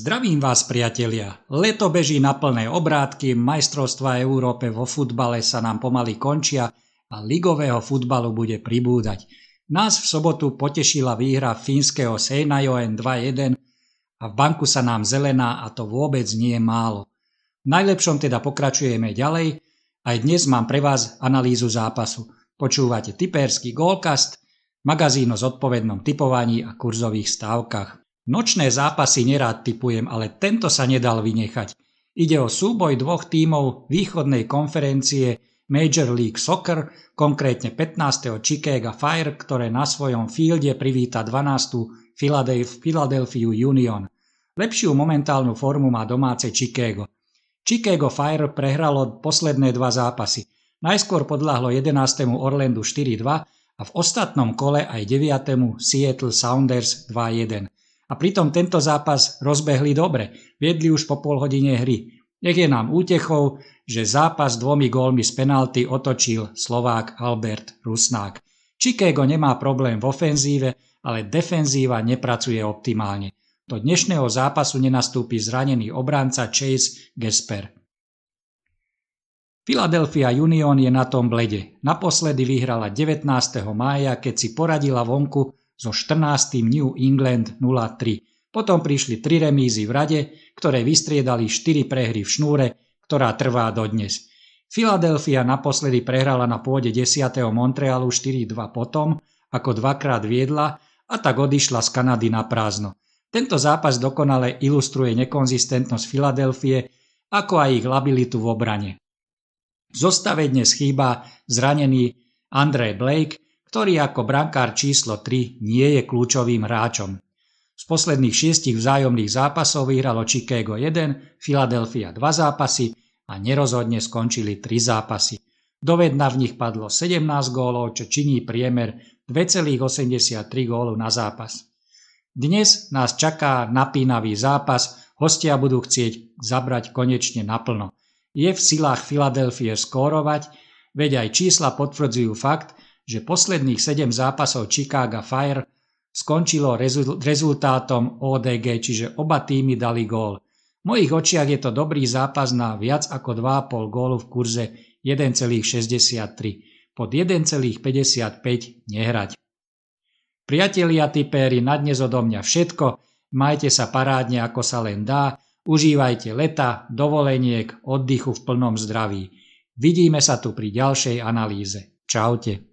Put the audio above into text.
Zdravím vás, priatelia. Leto beží na plné obrátky, majstrovstvá Európe vo futbale sa nám pomaly končia a ligového futbalu bude pribúdať. Nás v sobotu potešila výhra fínskeho Seinäjoen 2-1 a v banku sa nám zelená a to vôbec nie je málo. V najlepšom teda pokračujeme ďalej. Aj dnes mám pre vás analýzu zápasu. Počúvate tipérsky Goalcast, magazín o zodpovednom tipovaní a kurzových stávkach. Nočné zápasy nerád tipujem, ale tento sa nedal vynechať. Ide o súboj dvoch tímov východnej konferencie Major League Soccer, konkrétne 15. Chicago Fire, ktoré na svojom fielde privíta 12. Philadelphia Union. Lepšiu momentálnu formu má domáce Chicago. Chicago Fire prehralo posledné dva zápasy. Najskôr podľahlo 11. Orlandu 4-2 a v ostatnom kole aj 9. Seattle Sounders 2-1. A pritom tento zápas rozbehli dobre, viedli už po pol hodine hry. Nech je nám útechou, že zápas 2 gólmi z penalty otočil Slovák Albert Rusnák. Chicago nemá problém v ofenzíve, ale defenzíva nepracuje optimálne. Do dnešného zápasu nenastúpi zranený obranca Chase Gasper. Philadelphia Union je na tom blede. Naposledy vyhrala 19. mája, keď si poradila vonku so 14. New England 0-3. Potom prišli 3 remízy v rade, ktoré vystriedali 4 prehry v šnúre, ktorá trvá dodnes. Philadelphia naposledy prehrala na pôde 10. Montrealu 4-2 potom, ako dvakrát viedla a tak odišla z Kanady na prázdno. Tento zápas dokonale ilustruje nekonzistentnosť Philadelphie, ako aj ich labilitu v obrane. V zostave dnes chýba zranený Andre Blake, ktorý ako brankár číslo 3 nie je kľúčovým hráčom. Z posledných 6 vzájomných zápasov vyhralo Chicago 1, Philadelphia 2 zápasy a nerozhodne skončili 3 zápasy. Dovedna v nich padlo 17 gólov, čo činí priemer 2,83 gólu na zápas. Dnes nás čaká napínavý zápas, hostia budú chcieť zabrať konečne naplno. Je v silách Philadelphie skórovať, veď aj čísla potvrdzujú fakt, že posledných 7 zápasov Chicago Fire skončilo rezultátom ODG, čiže oba týmy dali gól. V mojich očiach je to dobrý zápas na viac ako 2,5 gólu v kurze 1,63. Pod 1,55 nehrať. Priatelia tipéri, na dnes odo mňa všetko. Majte sa parádne, ako sa len dá. Užívajte leta, dovoleniek, oddychu v plnom zdraví. Vidíme sa tu pri ďalšej analýze. Čaute.